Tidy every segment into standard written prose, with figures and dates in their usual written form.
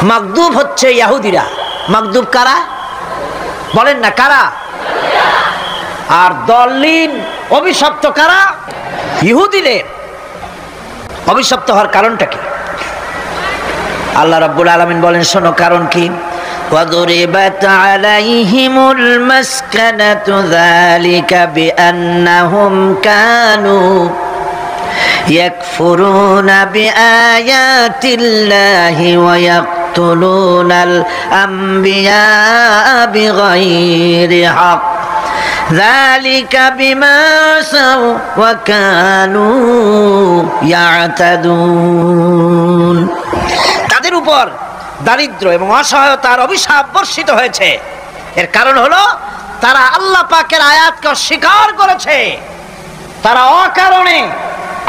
মাগদুব হচ্ছে ইহুদিরা। মাগদুব কারা বলেন না, কারা? আর দলিন অভিশপ্ত কারা? ইহুদিদের। অভিশপ্ত হওয়ার কারণটা কি? আল্লাহ রাব্বুল আলামিন বলেন, শোনো কারণ কি। وَضُرِبَتْ عَلَيْهِمُ الْمَسْكَنَةُ ذَلِكَ بِأَنَّهُمْ كَانُوا يَكْفُرُونَ بِآيَاتِ اللَّهِ وَيَقْتُلُونَ الْأَنْبِيَاءَ بِغَيْرِ حَقٍّ ذَلِكَ بِمَا عَصَوْا وَكَانُوا يَعْتَدُونَ। তাদের উপর দারিদ্র এবং অসহায়তার অভিশাপ বর্ষিত হয়েছে। এর কারণ হলো তারা আল্লাহ পাকের আয়াতকে অস্বীকার করেছে। তারা অকারণে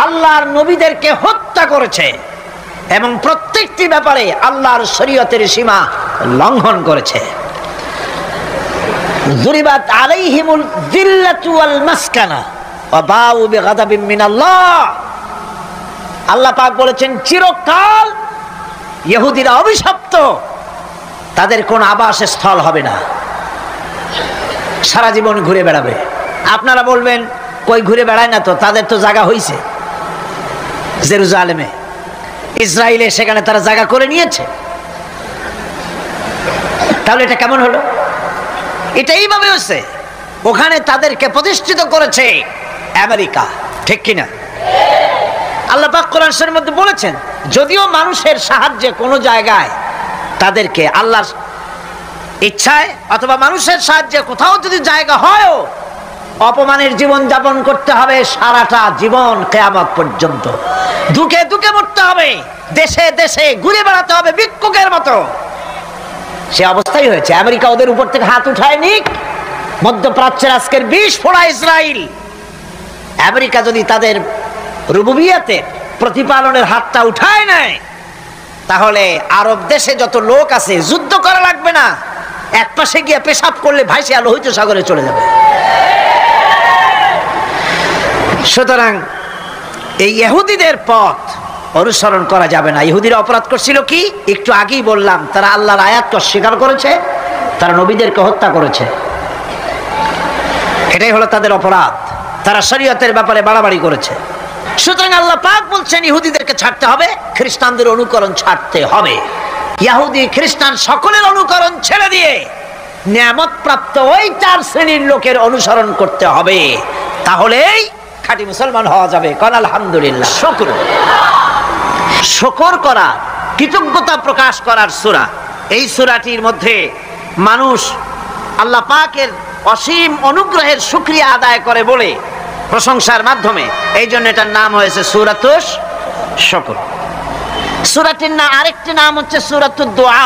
আল্লাহর নবীদেরকে হত্যা করেছে এবং প্রত্যেকটি ব্যাপারে আল্লাহর শরীয়তের সীমা লঙ্ঘন করেছে। যুরিবাত আলাইহিমুল যিল্লাতু ওয়াল মাসকানা ওয়া বাউ বিগাদাবিন মিনাল্লাহ। আল্লাহ পাক বলেছেন, চিরকাল ইহুদিরা অভিশপ্ত, তাদের কোন আবাসস্থল হবে না, সারা জীবন ঘুরে বেড়াবে। আপনারা বলবেন, কই ঘুরে বেড়ায় না তো, তাদের তো জায়গা হইছে জেরুজালেমে, ইসরায়েলে, সেখানে তারা জায়গা করে নিয়েছে। তাহলে এটা কেমন হলো? এটা এইভাবে হচ্ছে, ওখানে তাদেরকে প্রতিষ্ঠিত করেছে আমেরিকা, ঠিক কিনা? আল্লাহ পাক কোরআন শরীফের মধ্যে বলেছেন, যদিও মানুষের সাহায্যে কোনো জায়গায় তাদেরকে আল্লাহর ইচ্ছায় অথবা মানুষের সাহায্যে কোথাও যদি জায়গা হয়, অপমানের জীবন যাপন করতে হবে সারাটা জীবন, কিয়ামত পর্যন্ত দুঃখে দুঃখে মরতে হবে, দেশে দেশে ঘুরে বেড়াতে হবে ভিক্ষুকের মতো। সে অবস্থাই হয়েছে। আমেরিকা ওদের উপর থেকে হাত উঠায় নিক, মধ্যপ্রাচ্যের আজকের 20 ফোড়া ইসরায়েল, আমেরিকা যদি তাদের রুবুবিয়াতে প্রতিপালনের হাতটা উঠায় নেয়, তাহলে আরব দেশে যত লোক আছে যুদ্ধ করা লাগবে না, এক পাশে গিয়ে পেশাব করলে ভাইসে লোহিত সাগরে চলে যাবে। সুতরাং এই ইহুদিদের পথ অনুসরণ করা যাবে না। ইহুদিরা অপরাধ করছিল কি? একটু আগেই বললাম, তারা আল্লাহর আয়াতকে অস্বীকার করেছে, তারা নবীদেরকে হত্যা করেছে, এটাই হলো তাদের অপরাধ। তারা শরীয়তের ব্যাপারে বাড়াবাড়ি করেছে। সুতরাং আল্লাহ পাক বলছেন, ইহুদিদেরকে ছাড়তে হবে, খ্রিস্টানদের অনুকরণ ছাড়তে হবে। ইহুদি খ্রিস্টান সকলের অনুকরণ ছেড়ে দিয়ে নিয়ামত প্রাপ্ত ওই 4 শ্রেণীর লোকের অনুসরণ করতে হবে, তাহলেই খাঁটি মুসলমান হওয়া যাবে। কোন আলহামদুলিল্লাহ। শুকর করা, কৃতজ্ঞতা প্রকাশ করার সূরা। এই সূরাটির মধ্যে মানুষ আল্লাহ পাকের অসীম অনুগ্রহের শুকরিয়া আদায় করে বলে প্রশংসার মাধ্যমে, এই জন্য এটার নাম হয়েছে সূরাতুশ শুকর। সূরাটির না আরেকটি নাম হচ্ছে সূরাতুদ দোয়া।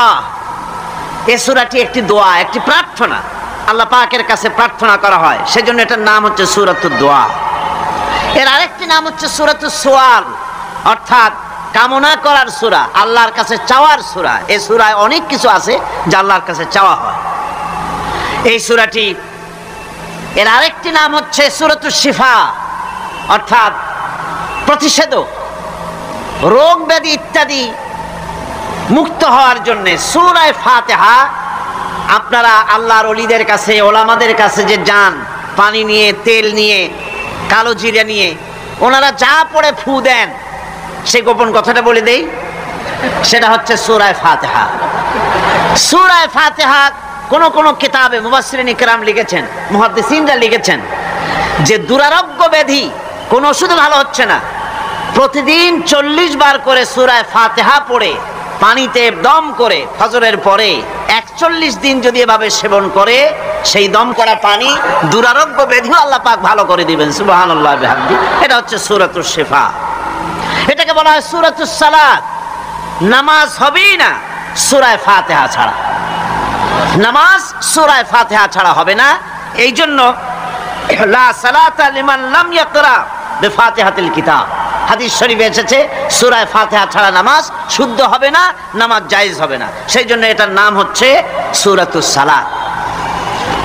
এই সূরাটি একটি দোয়া, একটি প্রার্থনা, আল্লাহ পাকের কাছে প্রার্থনা করা হয়, সেজন্য এটার নাম হচ্ছে সূরাতুদ দোয়া। এর আরেকটি নাম হচ্ছে সূরাতুস সুআল, অর্থাৎ কামনা করার সূরা, আল্লাহর কাছে চাওয়ার সূরা। এই সূরায় অনেক কিছু আছে যা আল্লাহর কাছে চাওয়া হয়। এই সূরাটি, এর আরেকটি নাম হচ্ছে সূরাতুশ শিফা, অর্থাৎ প্রতিষেধক, রোগ ব্যাধি ইত্যাদি মুক্ত হওয়ার জন্য। সূরা ফাতিহা, আপনারা আল্লাহর ওলিদের কাছে, ওলামাদের কাছে যে যান, পানি নিয়ে, তেল নিয়ে, কালো জিরা নিয়ে, ওনারা যা পড়ে ফু দেন, সেই গোপন কথাটা বলে দেই, সেটা হচ্ছে সূরা ফাতিহা। সূরা ফাতিহা কোন কোন কিতাবে মুফাসসিরিন ইকরাম লিখেছেন, মুহাদ্দিসিনরা লিখেছেন যে দুরারোগ্য ব্যাধি, কোন ওষুধে ভালো হচ্ছে না, প্রতিদিন 40 বার করে সূরা ফাতিহা পড়ে পানিতে দম করে ফজরের পরে 41 দিন যদি এভাবে সেবন করে, সেই দম করা পানি দুরারোগ্য ব্যাধিও আল্লাহ পাক ভালো করে দিবেন। সুবহানাল্লাহ বিহামদি। এটা হচ্ছে সূরাতুশ শিফা। এটাকে বলা হয় সূরাতুস সালাত। নামাজ হবেই না সূরা ফাতিহা ছাড়া, নামাজ সূরা ফাতিহা ছাড়া হবে না। এই জন্য লা সালাতা লিমান লাম ইয়াকরা বিফাতিহাতিল কিতাব, হাদিস শরীফে এসেছে সূরা ফাতিহা ছাড়া নামাজ শুদ্ধ হবে না, নামাজ জায়েজ হবে না। সেই জন্য এটার নাম হচ্ছে সূরাতুস সালাত।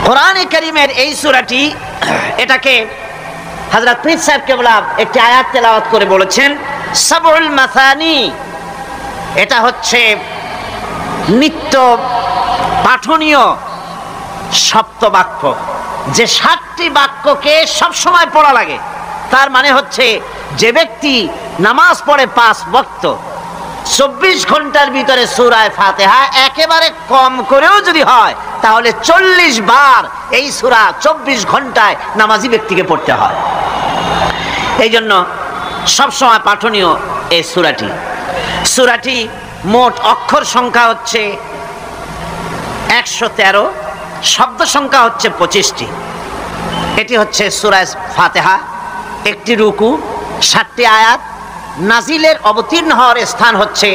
কোরআনে কারীমের এই সূরাটি, এটাকে হযরত পীর সাহেব কেবলা একটি আয়াত তেলাওয়াত করে বলেছেন, সাবউল মাসানি, এটা হচ্ছে নিত্য পাঠনীয় সপ্তবাক্য, যে 7টি বাক্যকে সবসময় পড়া লাগে। তার মানে হচ্ছে যে ব্যক্তি নামাজ পড়ে 5 ওয়াক্ত 24 ঘন্টার ভিতরে সূরা ফাতিহা একেবারে কম করেও যদি হয়, তাহলে 40 বার এই সূরা 24 ঘন্টায় নামাজি ব্যক্তিকে পড়তে হয়। এই জন্য সবসময় পাঠনীয় এই সূরাটি। সূরাটি মোট অক্ষর সংখ্যা হচ্ছে 113, শব্দ সংখ্যা হচ্ছে 25টি। এটি হচ্ছে সূরা ফাতিহা, একটি রুকু, 7টি আয়াত। নাজিলের অবতীর্ণ হওয়ার স্থান হচ্ছে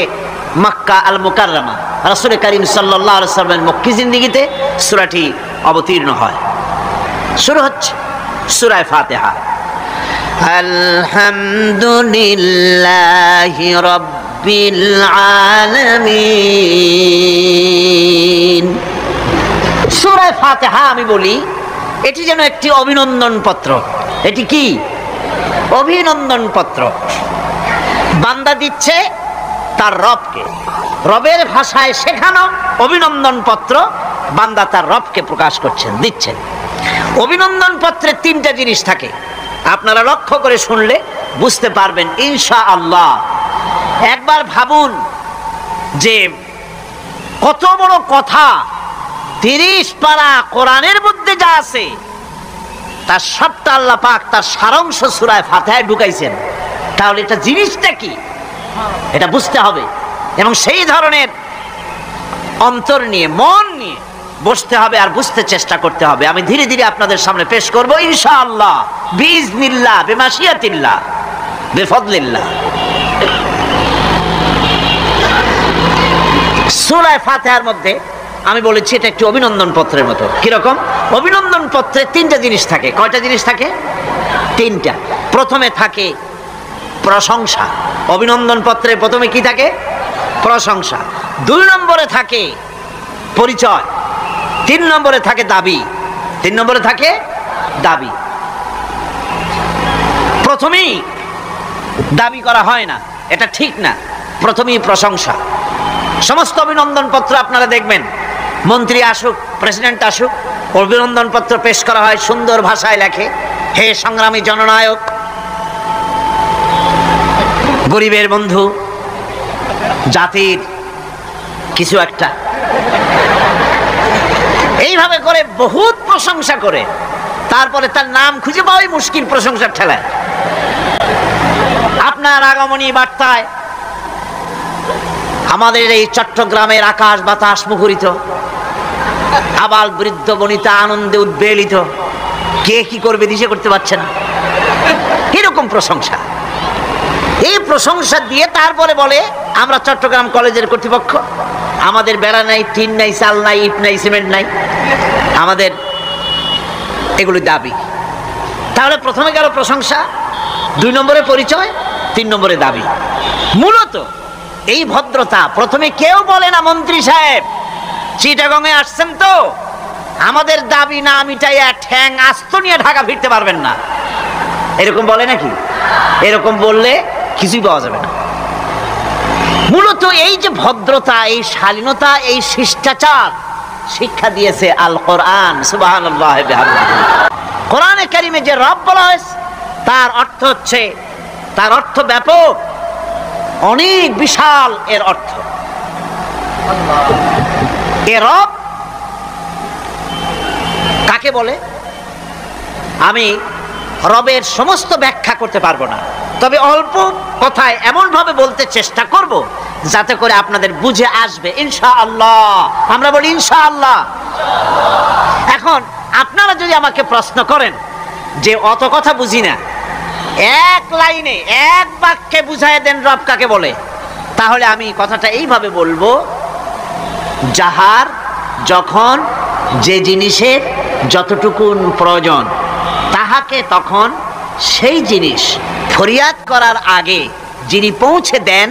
মক্কা আল মুকাররমা। রাসূল করিম সাল্লাল্লাহু আলাইহি ওয়াসাল্লামের মক্কি জিন্দেগিতে সূরাটি অবতীর্ণ হয়। শুরু হচ্ছে সূরা ফাতিহা, আলহামদুলিল্লাহি রাব্বিল আলামিন। সূরা ফাতিহা আমি বলি এটি যেন একটি অভিনন্দন পত্র। এটি কি? অভিনন্দন পত্র। বান্দা দিচ্ছে তার রবকে, রবের ভাষায় শেখানো অভিনন্দন পত্র বান্দা তার রবকে প্রকাশ করছেন, দিচ্ছেন। অভিনন্দন পত্রে 3টা জিনিস থাকে, আপনারা লক্ষ্য করে শুনলে বুঝতে পারবেন ইনশাআল্লাহ। একবার ভাবুন যে কত বড় কথা, 30 পারা কোরআনের মধ্যে যা আছে তার সবটা আল্লাহ পাক তার সারাংশ সূরা ফাতিহায় ঢুকাইছেন। তাহলে এটা জিনিসটা কি এটা বুঝতে হবে, এবং সেই ধরনের অন্তর নিয়ে মন নিয়ে বসতে হবে আর বুঝতে চেষ্টা করতে হবে। আমি ধীরে ধীরে আপনাদের সামনে পেশ করব ইনশাআল্লাহ, বিইজনিল্লাহ, বিমাশিয়াতিল্লাহ, বিফদলিল্লাহ। সূরা ফাতিহার মধ্যে আমি বলেছি এটা একটি অভিনন্দন পত্রের মতো। কিরকম? অভিনন্দন পত্রে 3টা জিনিস থাকে। কয়টা জিনিস থাকে? 3টা। প্রথমে থাকে প্রশংসা। অভিনন্দন পত্রে প্রথমে কি থাকে? প্রশংসা। 2 নম্বরে থাকে পরিচয়। 3 নম্বরে থাকে দাবি। 3 নম্বরে থাকে দাবি। প্রথমেই দাবি করা হয় না, এটা ঠিক না। প্রথমেই প্রশংসা। সমস্ত অভিনন্দন পত্র আপনারা দেখবেন, মন্ত্রী আসুক, প্রেসিডেন্ট আসুক, অভিনন্দন পত্র পেশ করা হয়, সুন্দর ভাষায় লেখে, হে সংগ্রামী জননায়ক, গরিবের বন্ধু, জাতির কিছু একটা, এইভাবে করে বহুত প্রশংসা করে তারপরে তার নাম খুঁজে পাওয়াই মুশকিল প্রশংসার ঠেলায়। আপনার আগমনী বার্তায় আমাদের এই চট্টগ্রামের আকাশ বাতাস মুখরিত, আবাল বৃদ্ধ বনিতা আনন্দে উদ্বেলিত, কে কি করবে দিশে করতে পারছে না, এরকম প্রশংসা। এই প্রশংসা দিয়ে তারপরে বলে আমরা চট্টগ্রাম কলেজের কর্তৃপক্ষ, আমাদের বেড়া নাই, টিন নাই, চাল নাই, ইট নাই, সিমেন্ট নাই, আমাদের এগুলি দাবি। তাহলে প্রথমে গেল প্রশংসা, 2 নম্বরে পরিচয়, 3 নম্বরে দাবি। মূলত এই ভদ্রতা প্রথমে কেউ বলে না, মন্ত্রী সাহেব চিটাগংয়ে আসছেন তো, আমাদের দাবি না মিটাইয়া ঠ্যাং আস্ত নিয়ে ঢাকা ফিরতে পারবেন না, এরকম বলে নাকি? এরকম বললে কিছুই পাওয়া যাবে না। মূলত এই যে ভদ্রতা, এই শালীনতা, এই শিষ্টাচার শিক্ষা দিয়েছে আল কোরআন। সুবহানাল্লাহ বিহামদিহি। কোরআনে কারিমে যে রব বলা হয়েছে তার অর্থ হচ্ছে, তার অর্থ ব্যাপক, অনেক বিশাল এর অর্থ। এ রব কাকে বলে আমি রবের সমস্ত ব্যাখ্যা করতে পারবো না, তবে অল্প কথায় এমন ভাবে বলতে চেষ্টা করব যাতে করে আপনাদের বুঝে আসবে ইনশাআল্লাহ। আমরা বলি ইনশাআল্লাহ। এখন আপনারা যদি আমাকে প্রশ্ন করেন যে অত কথা বুঝি না, এক লাইনে এক বাক্যে বুঝায় দেন রব কাকে বলে, তাহলে আমি কথাটা এইভাবে বলবো, যাহার যখন যে জিনিসের যতটুকু প্রয়োজন তাহাকে তখন সেই জিনিস ফরিয়াদ করার আগে যিনি পৌঁছে দেন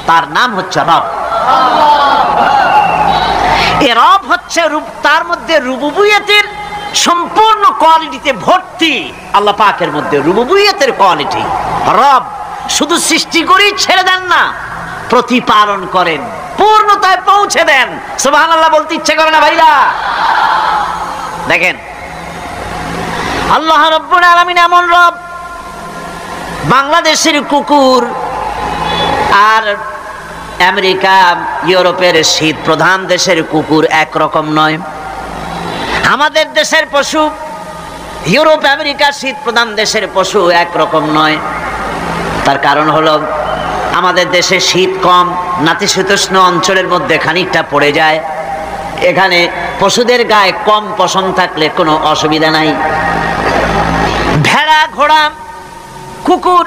তার নাম হচ্ছে রব। এ রব হচ্ছে তার মধ্যে রুবুবিয়তের সম্পূর্ণ কোয়ালিটিতে ভর্তি আল্লাহ পাকের মধ্যে, রুবুবিয়তের কোয়ালিটি। রব শুধু সৃষ্টি করেই ছেড়ে দেন না, প্রতিপালন করেন, পূর্ণতায় পৌঁছে দেন। সুবহানাল্লাহ বলতে ইচ্ছে করে না ভাইরা? দেখেন আল্লাহ রাব্বুল আলামিন এমন রব, বাংলাদেশের কুকুর আর আমেরিকা ইউরোপের শীত প্রধান দেশের কুকুর একরকম নয়। আমাদের দেশের পশু ইউরোপ আমেরিকা শীত প্রধান দেশের পশু একরকম নয়। তার কারণ হলো আমাদের দেশে শীত কম, নাতিশীতোষ্ণ অঞ্চলের মধ্যে খানিকটা পড়ে যায়। এখানে পশুদের গায়ে কম পশম থাকলে কোনো অসুবিধা নাই। ভেড়া, ঘোড়া, কুকুর,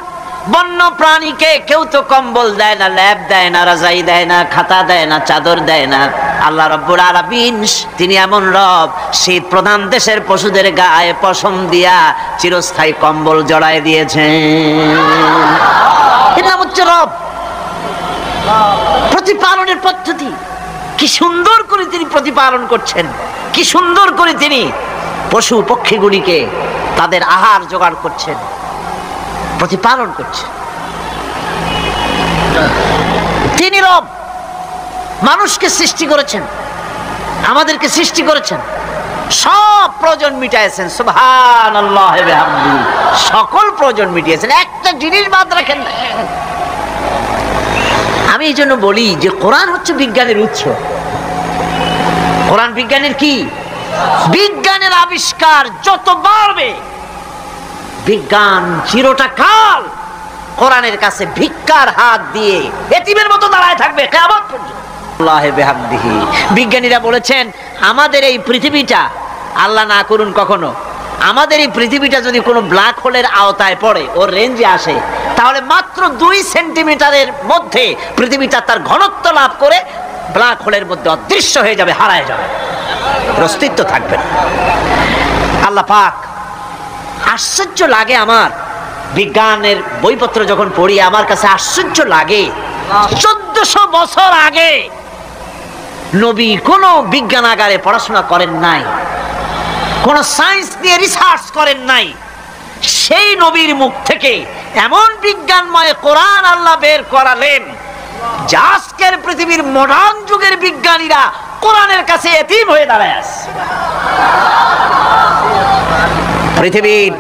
বন্য প্রাণীকে কেউ তো কম্বল দেয় না, ল্যাব দেয় না, রাজাই দেয় না, খাতা দেয় না, চাদর দেয় না। আল্লাহ রাব্বুল আলামিন তিনি এমন রব, শীত প্রধান দেশের পশুদের গায়ে পশম দিয়া চিরস্থায়ী কম্বল জড়ায় দিয়েছেন। এর নাম হচ্ছে রব। প্রতিপালনের পদ্ধতি কি সুন্দর করে তিনি প্রতিপালন করছেন, কি সুন্দর করে তিনি পশু পক্ষীগুলিকে তাদের আহার জোগাড় করছেন, প্রতিপালন করছেন। তিনি রব, মানুষকে সৃষ্টি করেছেন, আমাদেরকে সৃষ্টি করেছেন, সব প্রয়োজন মিটাইছেন। সুবহানাল্লাহ ওয়া বিহামদিহি, সকল প্রয়োজন মিটিয়েছেন, একটা জিনিস বাদ রাখেন না। আমি এই জন্য বলি যে কোরআন হচ্ছে বিজ্ঞানের উৎস। কোরআন বিজ্ঞানের কি? বিজ্ঞানের আবিষ্কার যত বাড়বে, বিজ্ঞান চিরটা কাল কোরআনের কাছে ভিক্ষার হাত দিয়ে এতিমের মতো দাঁড়ায় থাকবে কিয়ামত পর্যন্ত। আল্লাহ বিহামদিহি, বিজ্ঞানীরা বলেছেন আমাদের এই পৃথিবীটা, আল্লাহ না করুন কখনো, আমাদের এই পৃথিবীটা যদি কোনো ব্ল্যাক হোলের আওতায় পড়ে, ওর রেঞ্জে আসে, তাহলে মাত্র 2 সেন্টিমিটারের মধ্যে পৃথিবীটা তার ঘনত্ব লাভ করে ব্ল্যাক হোলের মধ্যে অদৃশ্য হয়ে যাবে, হারায় যাবে, অস্তিত্ব থাকবে না। আল্লাহ পাক, আশ্চর্য লাগে আমার বিজ্ঞানের বইপত্র যখন পড়ি, আমার কাছে আশ্চর্য লাগে 1400 বছর আগে নবী কোনো বিজ্ঞানাগারে পড়াশোনা করেন নাই, কোন সায়েন্স নিয়ে রিসার্চ করেন নাই। সেই নবীর মুখ থেকে এমন বিজ্ঞানময় কোরআন আল্লাহ বের করালেন, যে আজকের পৃথিবীর মডার্ন যুগের বিজ্ঞানীরা কোরআনের কাছে এতিম হয়ে দাঁড়ায় আছে। পৃথিবীর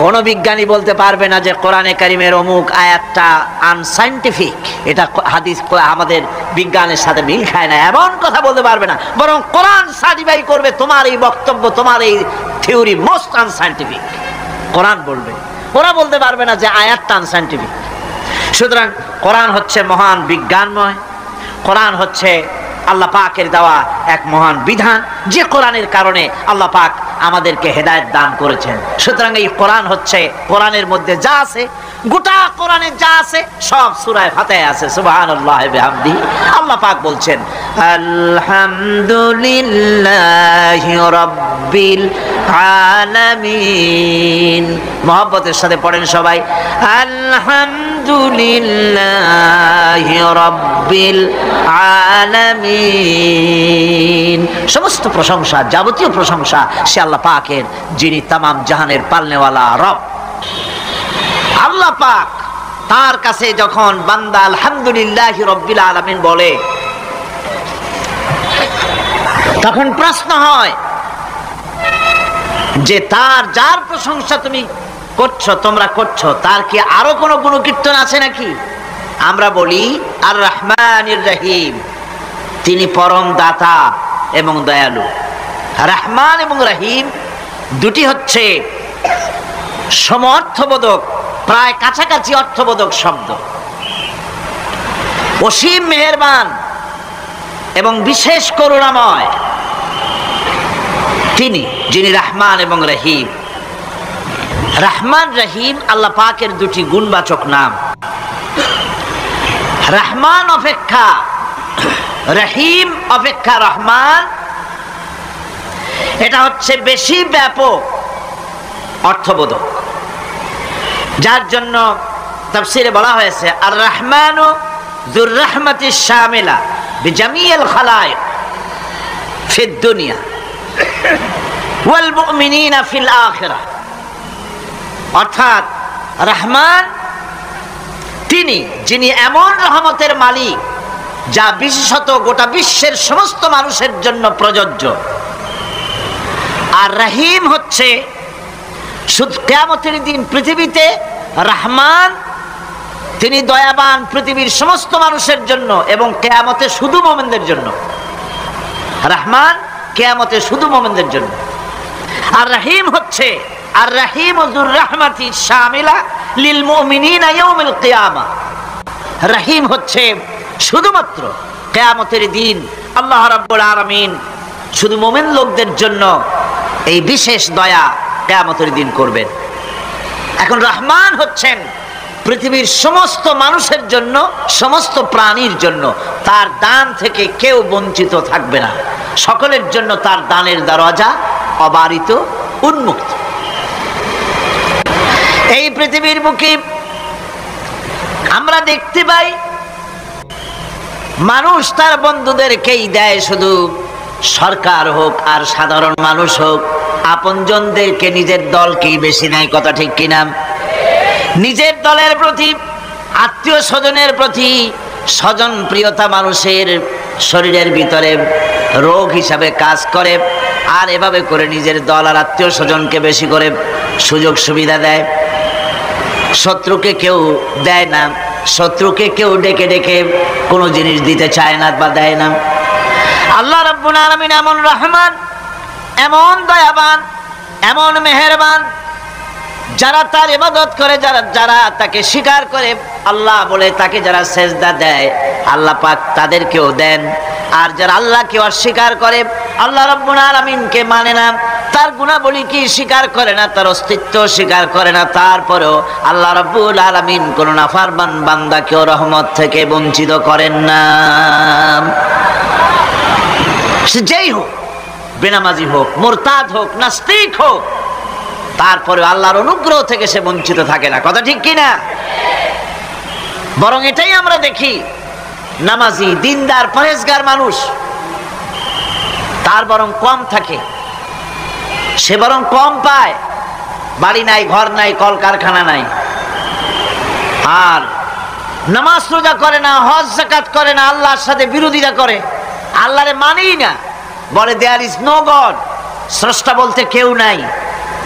কোন বিজ্ঞানী বলতে পারবে না যে কোরআনে কারিমের অমুক আয়াতটা আনসাইন্টিফিক, এটা হাদিস আমাদের বিজ্ঞানের সাথে মিল খায় না, এমন কথা বলতে পারবে না। বরং কোরআন সার্টিফাই করবে তোমার এই বক্তব্য, তোমার এই থিওরি মোস্ট আনসাইন্টিফিক। কোরআন বলবে, ওরা বলতে পারবে না যে আয়াতটা আনসাইন্টিফিক। সুতরাং কোরআন হচ্ছে মহান বিজ্ঞানময়, কোরআন হচ্ছে আল্লাহ পাকের দেওয়া এক মহান বিধান, যে কোরআনের কারণে আল্লাহ পাক আমাদেরকে হেদায়েত দান করেছেন। সুতরাং এই কোরআন হচ্ছে, কোরআনের মধ্যে যা আছে, গোটা কোরআনে যা আছে সব সূরা ফাতিহা আছে। সুবহানাল্লাহ ওয়া বিহামদিহি। আল্লাহ পাক বলছেন আলহামদুলিল্লাহি রাব্বিল আলামিন। মহব্বতের সাথে পড়েন সবাই, আলহামদুলিল্লাহি রাব্বিল আলামিন। সমস্ত প্রশংসা, যাবতীয় প্রশংসা সে আল্লাহ পাকের, যিনি তামাম জাহানের পালনেওয়ালা রব। আল্লাহ পাক তার কাছে যখন বান্দা আলহামদুলিল্লাহি রাব্বিল আলামিন বলে, তখন প্রশ্ন হয় যে তার যার প্রশংসা তুমি করছো, তোমরা করছো, তার কি আরো কোনো গুণকীর্তন আছে নাকি? আমরা বলি আর রহমানির রহিম, তিনি পরম দাতা এবং দয়ালু। রহমান এবং রহিম দুটি হচ্ছে সমঅর্থবোধক, প্রায় কাছাকাছি অর্থবোধক শব্দ। অসীম মেহেরবান এবং বিশেষ করুণাময় তিনি, যিনি রহমান এবং রহিম। রহমান রহিম আল্লাহ পাকের দুটি গুণবাচক নাম। রহমান অপেক্ষা রহিম অপেক্ষা রহমান, এটা হচ্ছে বেশি ব্যাপক অর্থবোধক, যার জন্য তাফসীরে বলা হয়েছে আর রহমানু যুর রাহমাতিশ শামিলা বিজামিল খালায়েক ফিদ দুনিয়া ওয়াল মুমিনিনা ফিল আখিরাহ। অর্থাৎ রহমান তিনি, যিনি এমন রহমতের মালিক যা বিশেষত গোটা বিশ্বের সমস্ত মানুষের জন্য প্রযোজ্য। আর রহিম হচ্ছে শুধু কিয়ামতের দিন পৃথিবীতে রহমান তিনি দয়াবান পৃথিবীর সমস্ত মানুষের জন্য, এবং কিয়ামতে শুধু মুমিনদের জন্য। রহমান কিয়ামতে শুধু মুমিনদের জন্য। আর রহিম হচ্ছে আর রহিম যুর রাহমাতি শামিলা লিল মুমিনিনা ইয়াউমিল কিয়ামা। রহিম হচ্ছে শুধুমাত্র কিয়ামতের দিন আল্লাহ রাব্বুল আলামিন শুধু মুমিন লোকদের জন্য এই বিশেষ দয়া কিয়ামতের দিন করবেন। এখন রহমান হচ্ছেন পৃথিবীর সমস্ত মানুষের জন্য, সমস্ত প্রাণীর জন্য। তার দান থেকে কেউ বঞ্চিত থাকবে না, সকলের জন্য তার দানের দরজা অবারিত, উন্মুক্ত। এই পৃথিবীর বুকে আমরা দেখতে পাই মানুষ তার বন্ধুদেরকেই দেয়, শুধু সরকার হোক আর সাধারণ মানুষ হোক, আপনজনদেরকে নিজের দলকেই বেশি নেয়। কথা ঠিক কিনা? নিজের দলের প্রতি, আত্মীয় স্বজনের প্রতি স্বজন প্রিয়তা মানুষের শরীরের ভিতরে রোগ হিসাবে কাজ করে, আর এভাবে করে নিজের দল আর আত্মীয় স্বজনকে বেশি করে সুযোগ সুবিধা দেয়। শত্রুকে কেউ দেয় না, শত্রুকে কেউ ডেকে ডেকে কোনো জিনিস দিতে চায় না বা দেয় না। আল্লাহ রাব্বুল আলামিন এমন রহমান, এমন দয়াবান, এমন মেহেরবান, যারা তার ইবাদত করে, যারা তাকে স্বীকার করে, আল্লাহ বলে তাকে যারা সেজদা দেয়, আল্লাহ পাক তাদেরকেও দেন। আর যারা আল্লাহকে অস্বীকার করে, আল্লাহ রাব্বুল আলামিনকে মানে না, তার গুণাবলী কি স্বীকার করে না, তার অস্তিত্ব স্বীকার করে না, তারপরেও আল্লাহ রাব্বুল আলামিন কোন নাফরমান বান্দাকেও রহমত থেকে বঞ্চিত করেন না। সে যেই হোক, বেনামাজি হোক, মুরতাদ হোক, নাস্তিক হোক, তারপরে আল্লাহর অনুগ্রহ থেকে সে বঞ্চিত থাকে না। কথা ঠিক কিনা? বরং এটাই আমরা দেখি, নামাজি, দিনদার, পরেজগার মানুষ তার বরং কম থাকে, সে বরং কম পায়। বাড়ি নাই, ঘর নাই, কলকারখানা নাই, আর নামাজ রোজা করে না, হজ যাকাত করে না, আল্লাহর সাথে বিরোধিতা করে, আল্লাহরে মানেই না, বলে দেয়ার ইজ নো গড, স্রষ্টা বলতে কেউ নাই।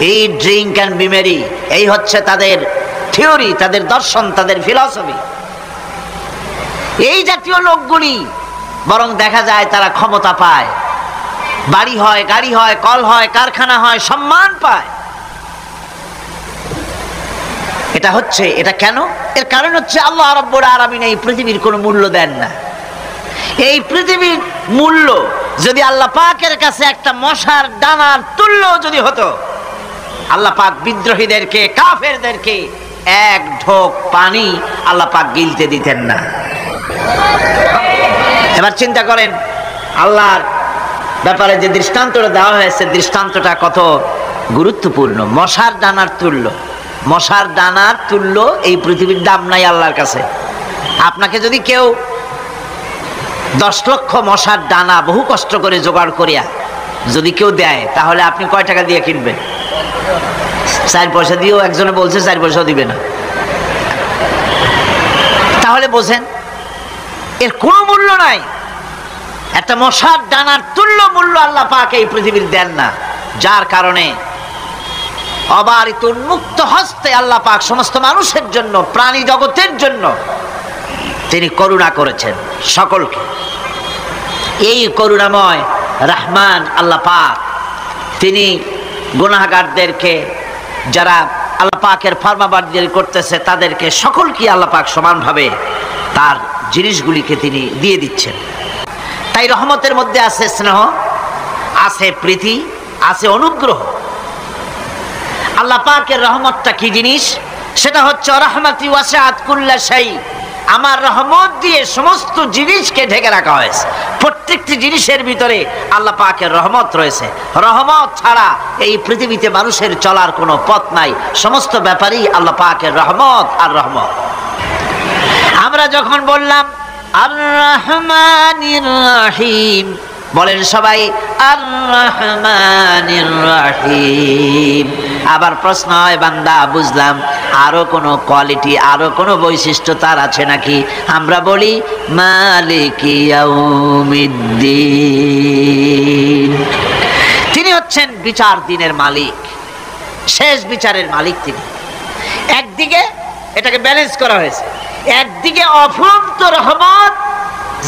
এই ড্রিঙ্ক অ্যান্ড বি মেরি, এই হচ্ছে তাদের থিওরি, তাদের দর্শন, তাদের ফিলসফি। এই জাতীয় লোকগুলি বরং দেখা যায় তারা ক্ষমতা পায়, বাড়ি হয়, গাড়ি হয়, কল হয়, কারখানা হয়, সম্মান পায়। এটা কেন? এর কারণ হচ্ছে আল্লাহ রাব্বুল আলামিন এই পৃথিবীর কোনো মূল্য দেন না। এই পৃথিবীর মূল্য যদি আল্লাহ পাকের কাছে একটা মশার ডানার তুল্য যদি হতো, আল্লাহ পাক বিদ্রোহীদেরকে, কাফেরদেরকে এক ঢোক পানি আল্লাহ পাক গিলতে দিতেন না। এবার চিন্তা করেন, আল্লাহর ব্যাপারে যে দৃষ্টান্তটা দেওয়া হয়েছে, দৃষ্টান্তটা কত গুরুত্বপূর্ণ। মশার ডানার তুল্য, মশার ডানার তুল্য এই পৃথিবীর দাম নাই আল্লাহর কাছে। আপনাকে যদি কেউ 10 লক্ষ মশার ডানা বহু কষ্ট করে জোগাড় করিয়া যদি কেউ দেয়, তাহলে আপনি কয় টাকা দিয়ে কিনবেন? 4 পয়সা দিয়েও একজনে বলছে 4 পয়সাও দিবে না। তাহলে বোঝেন এর কোনো মূল্য নাই। একটা মশার ডানার তুল্য মূল্য আল্লাহ পাক এই পৃথিবীর দেন না, যার কারণে অবারিত উন্মুক্ত হস্তে আল্লাহ পাক সমস্ত মানুষের জন্য, প্রাণী জগতের জন্য তিনি করুণা করেছেন সকলকে। এই করুণাময় রহমান আল্লাহ পাক তিনি গুনাহগারদেরকে, যারা আল্লাহ পাকের ফরমাবরদারি করতেছে, তাদেরকে সকলকে আল্লাহ পাক সমানভাবে তার জিনিসগুলিকে তিনি দিয়ে দিচ্ছেন। তাই রহমতের মধ্যে আছে স্নেহ, আছে প্রীতি, আছে অনুগ্রহ। আল্লাহ পাকের রহমতটা কি জিনিস? সেটা হচ্ছে রহমতি ওয়াসিআত কুল্লা শাই, আমার রহমত দিয়ে সমস্ত জিনিসকে ঢেকে রাখা হয়েছে। প্রত্যেকটি জিনিসের ভিতরে আল্লাহ পাকের রহমত রয়েছে। রহমত ছাড়া এই পৃথিবীতে মানুষের চলার কোনো পথ নাই। সমস্ত ব্যাপারেই আল্লাহ পাকের রহমত আর রহমত। আমরা যখন বললাম আর রহমানির রহিম, বলেন সবাই আর রহমানির রহিম। আবার প্রশ্ন হয়, বান্দা বুঝলাম, আরো কোনো কোয়ালিটি, আরো কোনো বৈশিষ্ট্য তার আছে নাকি? আমরা বলি মালিকি ইয়াউমিদ্দিন। তিনি হচ্ছেন বিচার দিনের মালিক, শেষ বিচারের মালিক তিনি। একদিকে এটাকে ব্যালেন্স করা হয়েছে, একদিকে অফুরন্ত রহমত,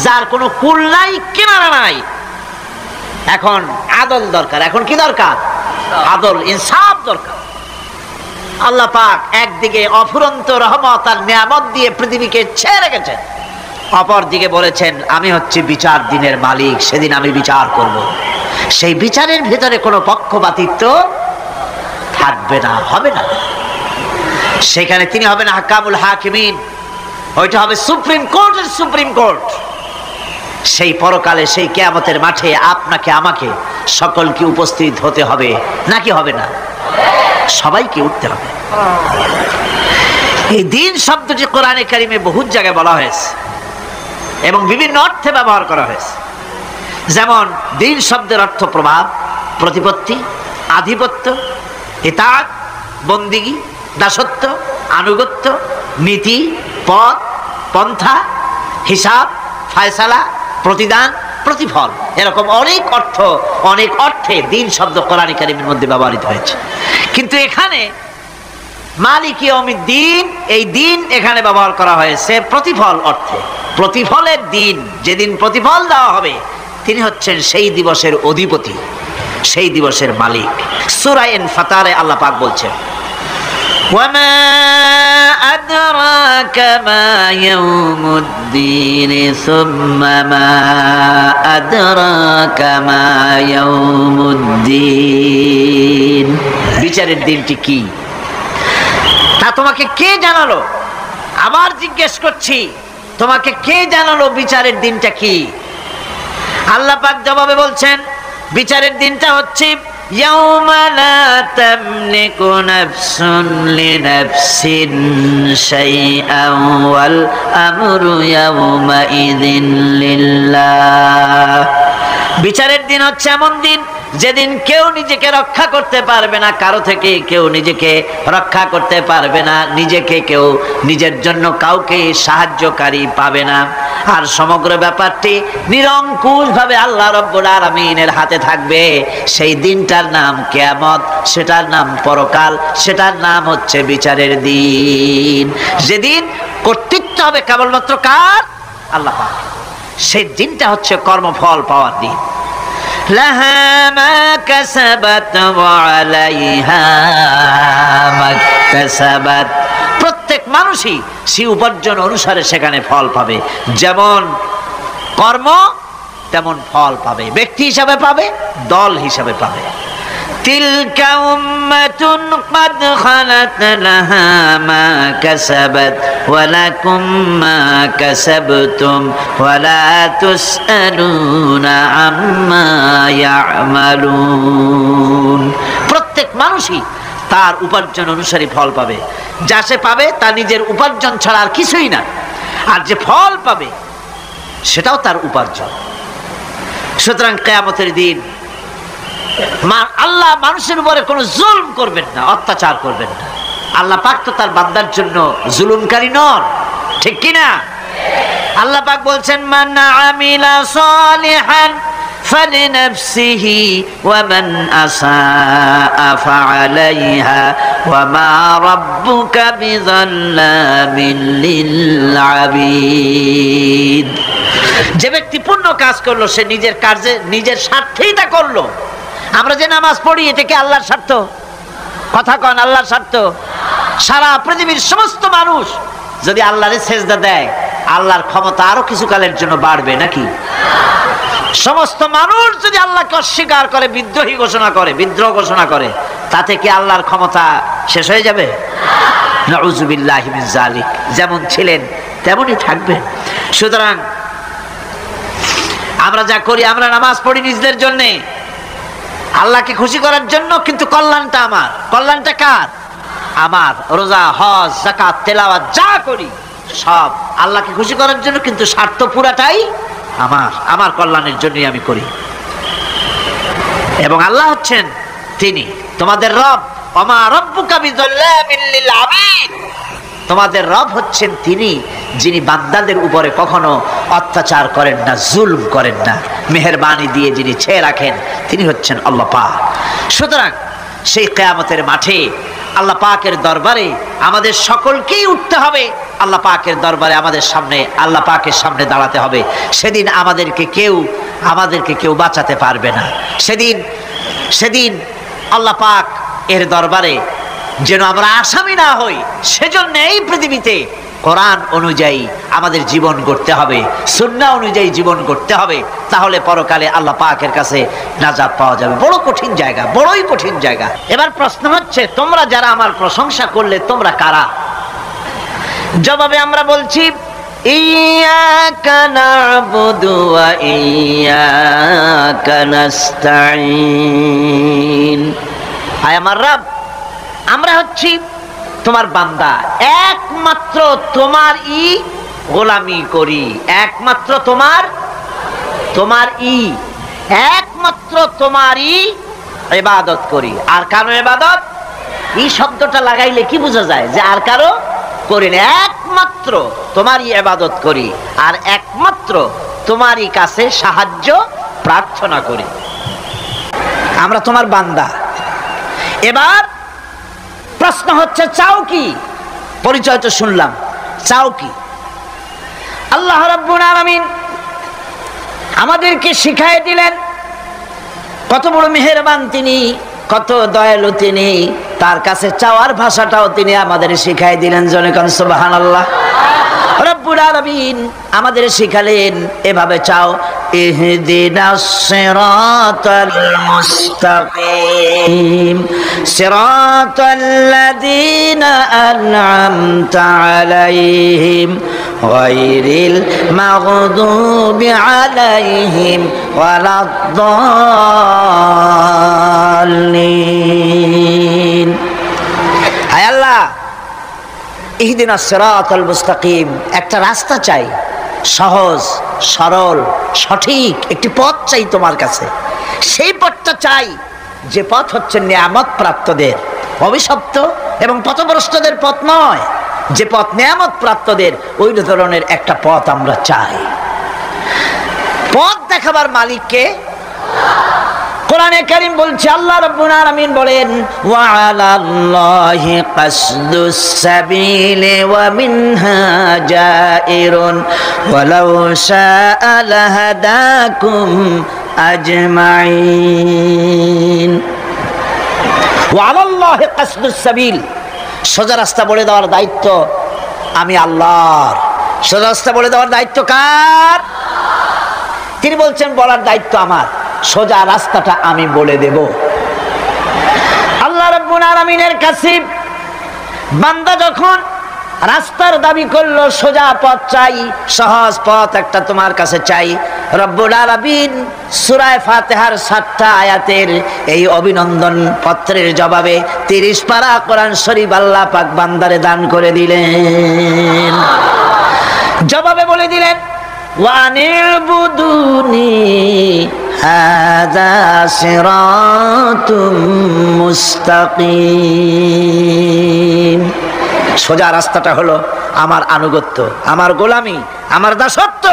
যার কোনো কুল নাই, কিনারা নাই। এখন আদল দরকার। এখন কি দরকার? আদল, ইনসাফ দরকার। আল্লাহ পাক একদিকে অফুরন্ত রহমত আর নিয়ামত দিয়ে পৃথিবীকে ছেড়ে রেখেছেন, অপর দিকে বলেছেন আমি হচ্ছি বিচার দিনের মালিক, সেদিন আমি বিচার করব। সেই বিচারের ভিতরে কোনো পক্ষপাতিত্ব থাকবে না, হবে না। সেখানে তিনি হবেন হাকামুল হাকিমিন, ওইটা হবে সুপ্রিম কোর্টের সুপ্রিম কোর্ট। সেই পরকালে, সেই কিয়ামতের মাঠে আপনাকে আমাকে সকলকে উপস্থিত হতে হবে, নাকি হবে না? সবাইকে উঠতে হবে। এই দিন শব্দটি কোরআনে কারিমে বহু জায়গায় বলা হয়েছে এবং বিভিন্ন অর্থে ব্যবহার করা হয়েছে। যেমন দিন শব্দের অর্থ প্রভাব, প্রতিপত্তি, আধিপত্য, ইতাআত, বন্দিগি, দাসত্ব, আনুগত্য, নীতি, পথ, পন্থা, হিসাব, ফায়সালা, প্রতিদান, প্রতিফল, এরকম অনেক অর্থ, অনেক অর্থে দিন শব্দ কোরআন কারীমের মধ্যে ব্যবহৃত হয়েছে। কিন্তু এখানে মালিক ইয়াউমিদ্দিন, এই দিন এখানে ব্যবহার করা হয়েছে প্রতিফল অর্থে। প্রতিফলের দিন, যেদিন প্রতিফল দেওয়া হবে, তিনি হচ্ছেন সেই দিবসের অধিপতি, সেই দিবসের মালিক। সূরা ইনফিতারে আল্লাহ পাক বলছেন ওয়ামা আদরাকা মা ইয়াউমুদ্দিন সুম্মা মা আদরাকা মা ইয়াউমুদ্দিন। বিচারের দিনটি কি তা তোমাকে কে জানালো? আবার জিজ্ঞেস করছি, তোমাকে কে জানালো বিচারের দিনটা কি? আল্লাহ পাক জবাবে বলছেন বিচারের দিনটা হচ্ছে ইয়াউমা লা তামলিকু নাফসুন লিনাফসিন শাইআন ওয়াল আমরু ইয়াউমা ইযিন লিল্লাহ। বিচারের দিন হচ্ছে এমন দিন যেদিন কেউ নিজেকে রক্ষা করতে পারবে না, কারো থেকে কেউ নিজেকে রক্ষা করতে পারবে না, নিজেকে কেউ নিজের জন্য কাউকে সাহায্যকারী পাবে না। আর সমগ্র ব্যাপারটি নিরঙ্কুশ ভাবে আল্লাহ রাব্বুল আলামিনের হাতে থাকবে। সেই দিনটার নাম কিয়ামত, সেটার নাম পরকাল, সেটার নাম হচ্ছে বিচারের দিন। যেদিন কর্তৃত্ব হবে কেবলমাত্র কার? আল্লাহ পাক। সেই দিনটা হচ্ছে কর্মফল পাওয়ার দিন। লাহা মা কাসাবাত ওয়া আলাইহা মা কাসাবাত। প্রত্যেক মানুষই সে উপার্জন অনুসারে সেখানে ফল পাবে। যেমন কর্ম তেমন ফল পাবে, ব্যক্তি হিসাবে পাবে, দল হিসাবে পাবে। তিলকা উম্মাতুন ক্বাদ খালাত লাহা মা কাসাবাত ওয়া লাকুম মা কাসাবতুম ওয়া লা তুসআলুনা আম্মা ইয়ামালুন। প্রত্যেক মানুষই তার উপার্জন অনুসারী ফল পাবে। যা সে পাবে তা নিজের উপার্জন ছাড়া আর কিছুই না, আর যে ফল পাবে সেটাও তার উপার্জন। সুতরাং কিয়ামতের দিন আল্লাহ মানুষের উপরে কোনো জুলম করবেন না, অত্যাচার করবেন না। আল্লাহ পাক তো তার বান্দার জন্য জুলুমকারী নন, ঠিক কিনা? আল্লাহ পাক বলছেন মান আমিলা সালিহান ফালিনাফসিহি ওয়া মান আসাআ ফাআলাইহা ওয়া মা রাব্বুকা বিযাল্লামিন লিল আবিদ। যে ব্যক্তি পুণ্য কাজ করলো সে নিজের কাজে, নিজের স্বার্থেই তা করলো। আমরা যে নামাজ পড়ি এটা কি আল্লাহর স্বার্থ? কথা কন, আল্লাহর স্বার্থ? সারা পৃথিবীর সমস্ত মানুষ যদি আল্লাহরে সেজদা দেয়, আল্লাহর ক্ষমতা আরো কিছু কালের জন্য বাড়বে নাকি? সমস্ত মানুষ যদি আল্লাহকে অস্বীকার করে, বিদ্রোহী ঘোষণা করে, বিদ্রোহ ঘোষণা করে, তাতে কি আল্লাহর ক্ষমতা শেষ হয়ে যাবে? নাউযুবিল্লাহি মিন যালিক। যেমন ছিলেন তেমনই থাকবেন। সুতরাং আমরা যা করি, আমরা নামাজ পড়ি নিজেদের জন্য, আল্লাহকে খুশি করার জন্য, কিন্তু কল্যাণটা আমার। কল্যাণটা কার? আমার। রোজা, হজ, যাকাত, তেলাওয়াত যা করি সব আল্লাহকে খুশি করার জন্য, কিন্তু স্বার্থ পুরাটাই আমার। আমার কল্যাণের জন্যই আমি করি। এবং আল্লাহ হচ্ছেন তিনি তোমাদের রব। ওমা রাব্বুকা বিযাল্লামিল লিল আবিদ, তোমাদের রব হচ্ছেন তিনি যিনি বান্দাদের উপরে কখনো অত্যাচার করেন না, জুলম করেন না, মেহেরবানি দিয়ে যিনি ছেয়ে রাখেন তিনি হচ্ছেন আল্লাহ পাক। সুতরাং সেই কিয়ামতের মাঠে আল্লাহ পাকের দরবারে আমাদের সকলকেই উঠতে হবে, আল্লাহ পাকের দরবারে আমাদের সামনে আল্লাহ পাকের সামনে দাঁড়াতে হবে। সেদিন আমাদেরকে কেউ বাঁচাতে পারবে না। সেদিন আল্লাহ পাক এর দরবারে যেন আমরা আসামি না হই, সেজন্য এই পৃথিবীতে কোরআন অনুযায়ী আমাদের জীবন গড়তে হবে, সুন্নাহ অনুযায়ী জীবন গড়তে হবে, তাহলে পরকালে আল্লাহ পাকের কাছে নাজাত পাওয়া যাবে। বড় কঠিন জায়গা, বড়ই কঠিন জায়গা। এবার প্রশ্ন হচ্ছে, তোমরা যারা আমার প্রশংসা করলে তোমরা কারা? জবাবে আমরা বলছি, ইয়্যাকা না'বুদু ওয়া ইয়্যাকা নাস্তাঈন। আয় আমার রব, আমরা হচ্ছি তোমার বান্দা, একমাত্র তোমারই গোলামি করি, একমাত্র একমাত্র তোমারই ইবাদত করি। আর কারো ইবাদত, এই শব্দটা লাগাইলে কি বোঝা যায় যে আর কারো করি না, একমাত্র তোমারই ইবাদত করি আর একমাত্র তোমারই কাছে সাহায্য প্রার্থনা করি। আমরা তোমার বান্দা। এবার প্রশ্ন হচ্ছে, চাও কি? পরিচয় তো শুনলাম, চাও কি? আল্লাহ রাব্বুল আলামিন আমাদেরকে শিখাই দিলেন, কত বড় মেহেরবান তিনি, কত দয়ালু তিনি, তার কাছে চাওয়ার ভাষাটাও তিনি আমাদের শিখাই দিলেন। জনে কোন সুবহানাল্লাহ। রব্বুল আলামিন আমাদের শিখালেন, এভাবে চাও, ইহদিনাস সিরাতাল মুস্তাকিম সিরাতাল্লাযীনা আন'আমতা আলাইহিম গায়রিল মাগদুবি আলাইহিম ওয়ালাদ-দাল্লিন। হায় আল্লাহ, ইহদিনাস সিরাতাল মুস্তাকিম, একটা রাস্তা চাই, সহজ সরল সঠিক একটি পথ চাই তোমার কাছে। সেই পথটা চাই যে পথ হচ্ছে নিয়ামত প্রাপ্তদের, অভিশপ্ত এবং পথভ্রষ্টদের পথ নয়, যে পথ নিয়ামত প্রাপ্তদের, ওই ধরনের একটা পথ আমরা চাই। পথ দেখাবার মালিককে কোরআনে কারীম বলছে, আল্লাহ রাব্বুল আলামিন বলেন, ওয়া আলাল্লাহি কাসদুস সাবিলি ওয়া মিনহা জাইরুন ওয়ালাউ শাআ লাহাদাকুম আজমাইন। ওয়া আলাল্লাহি কাসদুস সাবিল, সোজা রাস্তা বলে দেওয়ার দায়িত্ব আমি আল্লাহর। সোজা রাস্তা বলে দেওয়ার দায়িত্ব কার? তিনি বলছেন, বলার দায়িত্ব আমার, সোজা রাস্তাটা আমি বলে দেব। আল্লাহ রাব্বুল আলামিনের কাছে বান্দা যখন রাস্তার দাবি করলো, সোজা পথ চাই, সহজ পথ একটা তোমার কাছে চাই, রব্বুল আলামিন সূরা ফাতিহার 7টা আয়াতের এই অভিনন্দন পত্রের জবাবে 30 পারা কোরআন শরীফ আল্লাহ পাক বান্দারে দান করে দিলেন। জবাবে বলে দিলেন, ওয়ানিবুদুনি হাযা সিরাতুম মুস্তাকিম। সোজা রাস্তাটা হলো আমার আনুগত্য, আমার গোলামি, আমার দাসত্ব,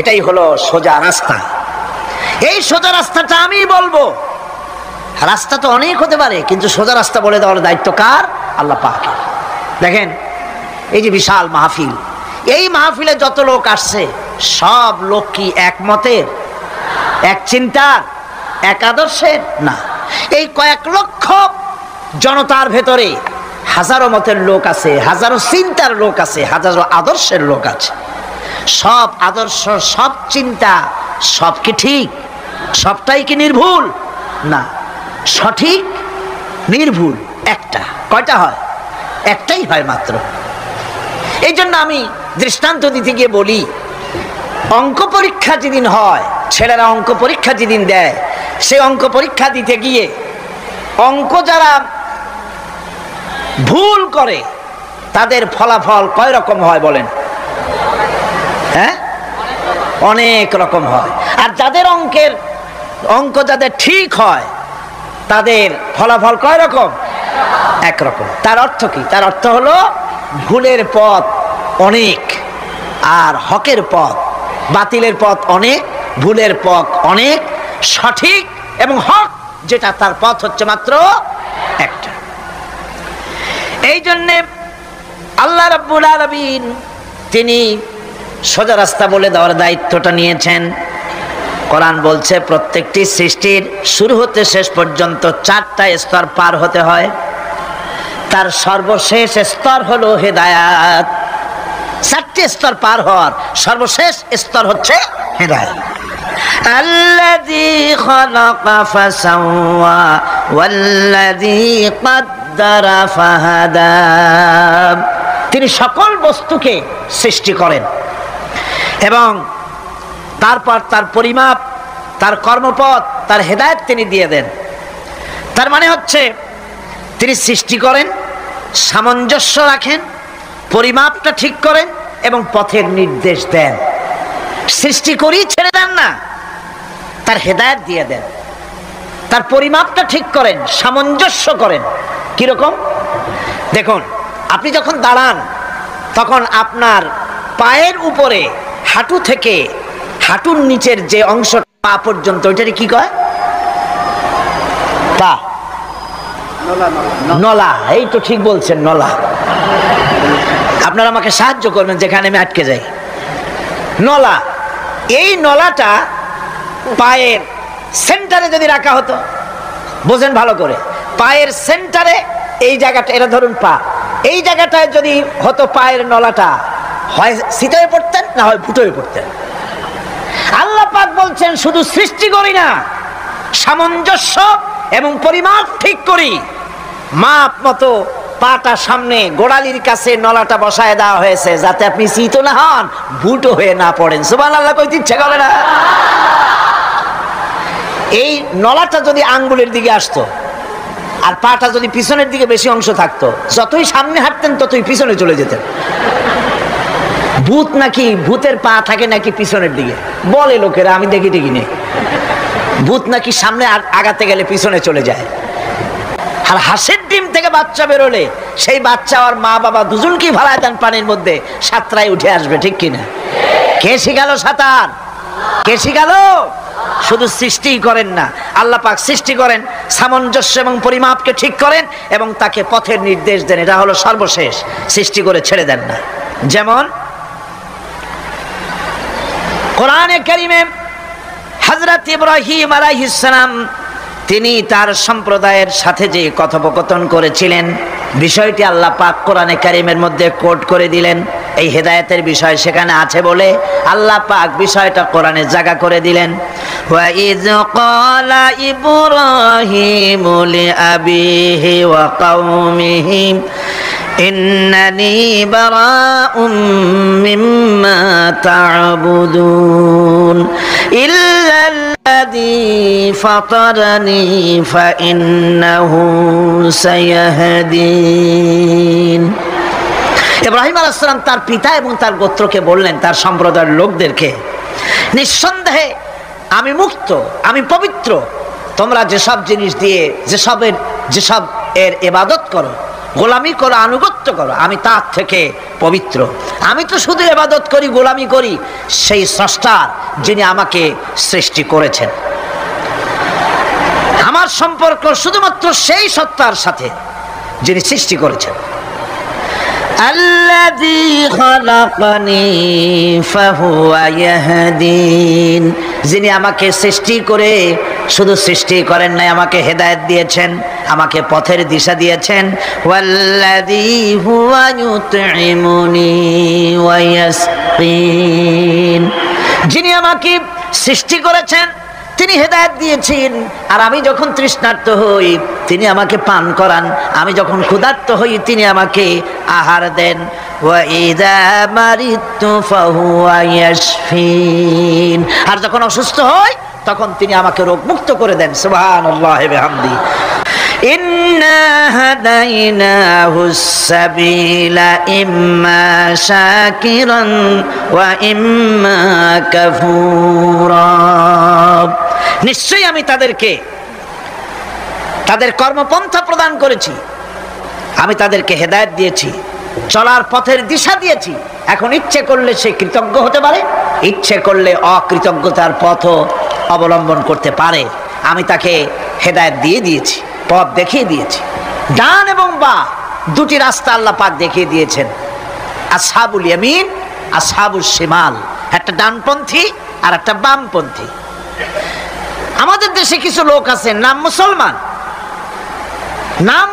এটাই হলো সোজা রাস্তা। এই সোজা রাস্তাটা আমি বলবো। রাস্তা তো অনেক হতে পারে, কিন্তু সোজা রাস্তা বলে দেওয়ার দায়িত্ব কার? আল্লাহ পাকের। দেখেন, এই যে বিশাল মাহফিল, এই মাহফিলে যত লোক আসছে, সব লোক কি এক মতের, এক চিন্তার, এক আদর্শের? না। এই কয়েক লক্ষ জনতার ভেতরে হাজারো মতের লোক আছে, হাজারো চিন্তার লোক আছে, হাজারো আদর্শের লোক আছে। সব আদর্শ, সব চিন্তা, সব কি ঠিক? সবটাই কি নির্ভুল? না, সঠিক নির্ভুল একটা। কয়টা হয়? একটাই হয় মাত্র। এই জন্য আমি দৃষ্টান্ত দিতে গিয়ে বলি, অঙ্ক পরীক্ষা যেদিন হয়, ছেলেরা অঙ্ক পরীক্ষা যেদিন দেয়, সেই অঙ্ক পরীক্ষা দিতে গিয়ে অঙ্ক যারা ভুল করে তাদের ফলাফল কয় রকম হয় বলেন? হ্যাঁ, অনেক রকম হয়। আর যাদের অঙ্ক যাদের ঠিক হয় তাদের ফলাফল কয় রকম? একরকম। তার অর্থ কি? তার অর্থ হলো ভুলের পথ অনেক আর হকের পথ, বাতিলের পথ অনেক, ভুলের পথ অনেক, সঠিক এবং হক যেটা তার পথ হচ্ছে মাত্র একটা। এই জন্যে আল্লাহ রাব্বুল আলামিন তিনি সোজা রাস্তা বলে দেওয়ার দায়িত্বটা নিয়েছেন। কোরআন বলছে প্রত্যেকটি সৃষ্টির শুরু হতে শেষ পর্যন্ত 4টা স্তর পার হতে হয়। তার সর্বশেষ স্তর হলো হেদায়াত। 4টি স্তর পার হওয়ার সর্বশেষ স্তর হচ্ছে হেদায়াত। আল্লাযী খালাকা ফাসাওয়া ওয়াল্লাযী কাদ্দারা ফাহাদা। তিনি সকল বস্তুকে সৃষ্টি করেন এবং তারপর তার পরিমাপ, তার কর্মপথ, তার হেদায়েত তিনি দিয়ে দেন। তার মানে হচ্ছে তিনি সৃষ্টি করেন, সামঞ্জস্য রাখেন, পরিমাপটা ঠিক করেন এবং পথের নির্দেশ দেন। সৃষ্টি করেই ছেড়ে দেন না, তার হেদায়েত দিয়ে দেন। তার পরিমাপটা ঠিক করেন, সামঞ্জস্য করেন। কিরকম? দেখুন, আপনি যখন দাঁড়ান তখন আপনার পায়ের উপরে হাঁটু থেকে হাঁটুর নিচের যে অংশ পা পর্যন্ত ওইটারে কি কয়? পা, নলা। এই তো ঠিক বলছেন, নলা। আপনারা আমাকে সাহায্য করবেন যেখানে আমি আটকে যাই। নলা। এই নলাটা পায়ের সেন্টারে যদি রাখা হতো, বোঝেন ভালো করে, পায়ের সেন্টারে এই জায়গাটা, এটা ধরুন পা, এই জায়গাটায় যদি হতো পায়ের নলাটা, হয় সিটায় পড়তেন না হয় ফুটোয় পড়তেন। আল্লাহ পাক বলছেন শুধু সৃষ্টি করি না, সামঞ্জস্য এবং পরিমাপ ঠিক করি। মাপ মতো পাটা সামনে গোড়ালির কাছে নলাটা বসায় দেওয়া হয়েছে যাতে আপনি চিত না হন, ভুটো হয়ে না পড়েন। সুবহানাল্লাহ কইতে ইচ্ছা করে না? এই নলাটা যদি আঙ্গুলের দিকে আসতো আর পাটা যদি পিছনের দিকে বেশি অংশ থাকতো, যতই সামনে হাঁটতেন ততই পিছনে চলে যেতেন। ভূত নাকি, ভূতের পা থাকে নাকি পিছনের দিকে, বলে লোকেরা, আমি দেখি টিকি নেই। ভূত নাকি সামনে আগাতে গেলে পিছনে চলে যায়। আর হাঁসের ডিম থেকে বাচ্চা বেরোলে সেই বাচ্চা আর মা বাবা দুজনকেই ভাড়ায় দেন পানির মধ্যে, সাঁতরায় উঠে আসবে, ঠিক কিনা? কে শিখালো সাঁতার? কে শিখালো? শুধু সৃষ্টি করেন না, আল্লাহ পাক সৃষ্টি করেন, সামঞ্জস্য এবং পরিমাপকে ঠিক করেন এবং তাকে পথের নির্দেশ দেন। এটা হলো সর্বশেষ। সৃষ্টি করে ছেড়ে দেন না। যেমন কোরআনে কারিমে হযরত ইব্রাহিম আলাইহিস সালাম তিনি তার সম্প্রদায়ের সাথে যে কথোপকথন করেছিলেন, বিষয়টি আল্লাহ পাক কোরআনে কারিমের মধ্যে কোট করে দিলেন। এই হেদায়েতের বিষয় সেখানে আছে বলে আল্লাহ পাক বিষয়টা কোরআনে জায়গা করে দিলেন। ওয়া ইয ক্বালা ইব্রাহিমু লিআবিহি ওয়া কওমিহি ইন্নানি বারাউম মিম্মা তা'বুদুন ইল্লাল্লাযী ফাতারানি ফাইন্নাহু সায়াহদিন। ইব্রাহিম আলাইহিস সালাম তার পিতা এবং তার গোত্রকে বললেন, তার সম্প্রদায়ের লোকদেরকে, নিঃসন্দেহে আমি মুক্ত, আমি পবিত্র। তোমরা যেসব জিনিস দিয়ে যেসব এর ইবাদত করো, গোলামি করো, আনুগত্য করো, আমি তার থেকে পবিত্র। আমি তো শুধু ইবাদত করি, গোলামি করি সেই স্রষ্টার, যিনি আমাকে সৃষ্টি করেছেন। আমার সম্পর্ক শুধুমাত্র সেই সত্তার সাথে যিনি সৃষ্টি করেছেন। আল্লাযী খালাকানি ফাহুয়া ইয়াহদিন, যিনি আমাকে সৃষ্টি করে শুধু সৃষ্টি করেন নাই, আমাকে হেদায়েত দিয়েছেন, আমাকে পথের দিশা দিয়েছেন। ওয়াল্লাযী হুয়া ইউতঈমুনি ওয়া ইয়াসকিন, যিনি আমাকে সৃষ্টি করেছেন, তিনি হেদায়েত দিয়েছেন। আর আমি যখন তৃষ্ণার্ত হই তিনি আমাকে পান করান, আমি যখন ক্ষুধার্ত হই তিনি আমাকে আহার দেন। ওয়া ইযা মারিতু ফাহুয়া ইয়াশফিন, আর যখন অসুস্থ হই তখন তিনি আমাকে রোগ মুক্ত করে দেন। সুবহানাল্লাহি ওয়া বিহামদি। ইন্না হাদাইনাহুস সাবিলা ইম্মা শাকিরান ওয়া ইম্মা কাফুরা, নিশ্চয়ই আমি তাদেরকে তাদের কর্মপন্থা প্রদান করেছি, আমি তাদেরকে হেদায়েত দিয়েছি, চলার পথের দিশা দিয়েছি। এখন ইচ্ছে করলে সে কৃতজ্ঞ হতে পারে, ইচ্ছে করলে অকৃতজ্ঞতার পথও অবলম্বন করতে পারে। আমি তাকে হেদায়েত দিয়ে দিয়েছি, পথ দেখিয়ে দিয়েছি। ডান এবং বাঁ দুটি রাস্তা আল্লাহ পাক দেখিয়ে দিয়েছেন। আসহাবুল ইয়ামিন, আসহাবুল শিমাল, একটা ডানপন্থী আর একটা বামপন্থী। আমাদের দেশে কিছু লোক আছে নাম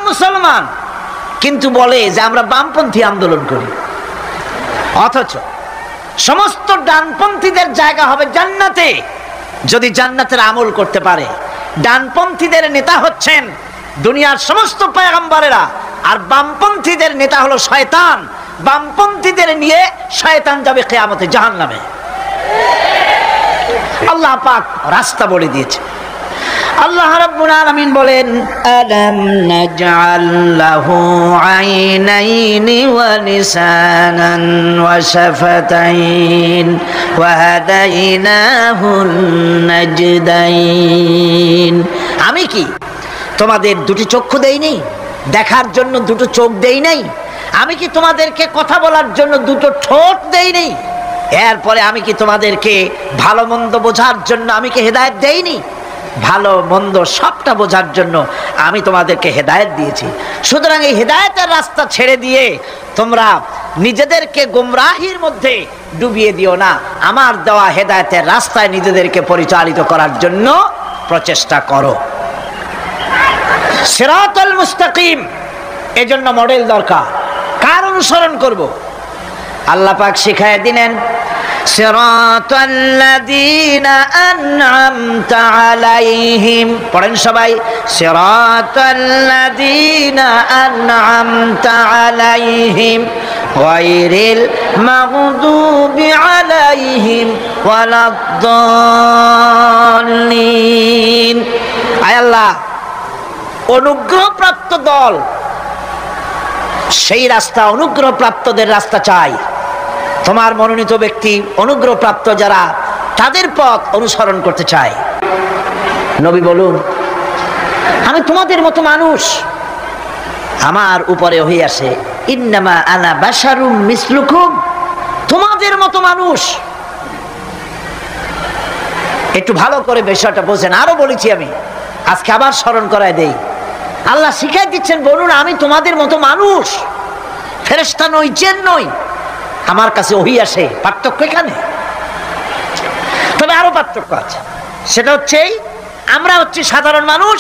মুসলমান, কিন্তু বলে যে আমরা বামপন্থী আন্দোলন করি, অথচ সমস্ত ডানপন্থীদের জায়গা হবে জান্নাতে যদি জান্নাতের আমল করতে পারে। ডানপন্থীদের নেতা হচ্ছেন দুনিয়ার সমস্ত পয়গম্বরেরা, আর বামপন্থীদের নেতা হলো শয়তান। বামপন্থীদের নিয়ে শয়তান যাবে কিয়ামতে জাহান্নামে। আল্লাহ পাক রাস্তা বলে দিয়েছে। আল্লাহ রাব্বুল আলামিন বলেন, আলাম নাজআল লাহু আইনাইনি ওয়া লিসানান ওয়া শাফাতাইন ওয়া হাদাইনাহুন নাজদাইন। আমি কি তোমাদের দুটি চক্ষু দেই নাই, দেখার জন্য দুটো চোখ দেই নাই? আমি কি তোমাদেরকে কথা বলার জন্য দুটো ঠোঁট দেই নাই? এরপরে আমি কি তোমাদেরকে ভালো মন্দ বোঝার জন্য আমি কি হেদায়েত দেইনি? ভালো মন্দ সবটা বোঝার জন্য আমি তোমাদেরকে হেদায়েত দিয়েছি। সুতরাং এই হেদায়েতের রাস্তা ছেড়ে দিয়ে তোমরা নিজেদেরকে গোমরাহির মধ্যে ডুবিয়ে দিও না। আমার দেওয়া হেদায়েতের রাস্তায় নিজেদেরকে পরিচালিত করার জন্য প্রচেষ্টা করো। সিরাতাল মুস্তাকিম, এজন্য মডেল দরকার। কার অনুসরণ করব? আল্লাহ পাক শিখায় দিলেন, সিরাতাল্লাযীনা আন'আমতা আলাইহিম। পড়েন সবাই, সিরাতাল্লাযীনা আন'আমতা আলাইহিম গায়রিল মাগদুবি আলাইহিম ওয়ালাদ-দাল্লিন। আয় আল্লাহ, অনুগ্রহপ্রাপ্ত দল, সেই রাস্তা অনুগ্রহপ্রাপ্তদের রাস্তা চাই। তোমার মনোনীত ব্যক্তি অনুগ্রহপ্রাপ্ত যারা, তাদের পথ অনুসরণ করতে চায়। নবী বলুন, আমি তোমাদের মতো মানুষ, আমার উপরে ওহী আসে, ইন্নামা আনা বাশারুম মিসলুকুম, তোমাদের মতো মানুষ। একটু ভালো করে বিষয়টা বোঝেন। আরো বলেছি আমি, আজকে আবার স্মরণ করায় দেই। আল্লাহ শিখাই দিচ্ছেন, বলুন আমি তোমাদের মতো মানুষ, ফেরেশতা নই, জিন নই, আমার কাছে ওহী আসে। পার্থক্য এখানে, তবে আরো পার্থক্য আছে। সেটা হচ্ছে আমরা হচ্ছি সাধারণ মানুষ,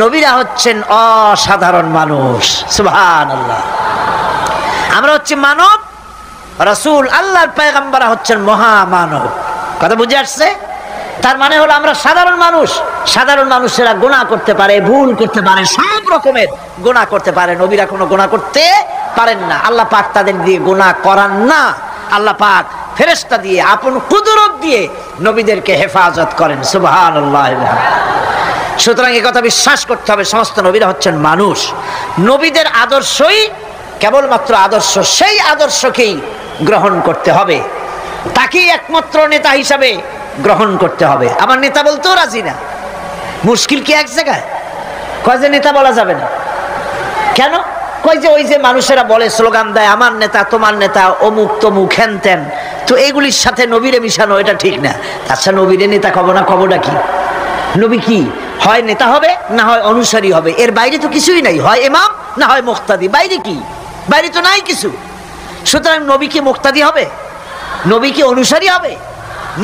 নবীরা হচ্ছেন অসাধারণ মানুষ। সুবহানাল্লাহ। আমরা হচ্ছি মানব, রাসূল আল্লাহর পয়গম্বররা হচ্ছেন মহামানব। কথা বুঝে আসছে? তার মানে হলো আমরা সাধারণ মানুষ। সাধারণ মানুষেরা গুনাহ করতে পারে, ভুল করতে পারে, সব রকমের গুনাহ করতে পারে। নবীরা কোনো গুনাহ করতে পারেন না। আল্লাহ পাক তাদের দিয়ে গুনাহ করান না। আল্লাহ পাক ফেরেশতা দিয়ে, আপন কুদরত দিয়ে নবীদেরকে হেফাজত করেন। সুবহানাল্লাহ। সুতরাং এই কথা বিশ্বাস করতে হবে, সমস্ত নবীরা হচ্ছেন মানুষ। নবীদের আদর্শই কেবলমাত্র আদর্শ, সেই আদর্শকেই গ্রহণ করতে হবে, তাকেই একমাত্র নেতা হিসাবে গ্রহণ করতে হবে। আমার নেতা বলতেও রাজি না। মুশকিল কি এক জায়গায়? কয় যে নেতা বলা যাবে না কেন? কই যে ওই যে মানুষেরা বলে, স্লোগান দেয়, আমার নেতা, তোমার নেতা, অমুক তমুক, হেন তেন। তো এগুলির সাথে নবীরে মিশানো এটা ঠিক না। আচ্ছা, নবীরে নেতা কব না, কবটা কি? নবী কি হয় নেতা হবে, না হয় অনুসারী হবে, এর বাইরে তো কিছুই নাই। হয় ইমাম, না হয় মুক্তাদি। বাইরে কি? বাইরে তো নাই কিছু। সুতরাং নবী কি মুক্তাদি হবে? নবী কি অনুসারী হবে?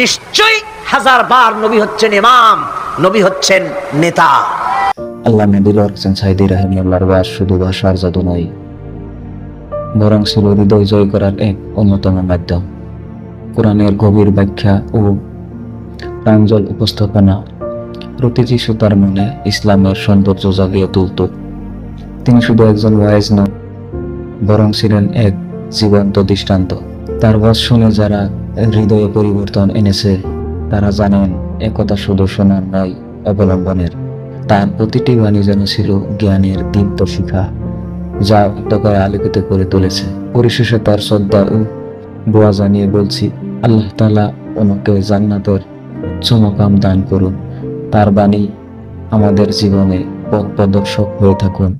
নিশ্চয়ই হাজার বার নবী হচ্ছেন ইমাম, নবী হচ্ছেন নেতা। আল্লাহ নবীর হোসেন সাইদি রাহিমাহুল্লাহর ওয়াজ শুধু ভাষার জাদু নয়, বরং ছিল হৃদয় জয় করার এক অন্যতম মাধ্যম। কোরআনের গভীর ব্যাখ্যা ও প্রাঞ্জল উপস্থাপনা প্রতিটি শ্রোতার মনে ইসলামের সৌন্দর্য জাগিয়ে তুলত। তিনি শুধু একজন ওয়াইজ নন, বরং ছিলেন এক জীবন্ত দৃষ্টান্ত। তার ওয়াজ শুনে যারা হৃদয়ে পরিবর্তন এনেছে, তারা জানেন একথা শুধু শোনার নয়, অবলম্বনের। তার প্রতিটি বাণী যেন ছিল জ্ঞানের দীপ্ত শিখা, যা অন্ধকারে আলোকিত করে তুলেছে। পরিশেষে তার শ্রদ্ধা ও দোয়া জানিয়ে বলছি, আল্লাহ তাআলা ওনাকে জান্নাতের উচ্চ মাকাম দান করুন। তার বাণী আমাদের জীবনে পথ প্রদর্শক হয়ে থাকুন।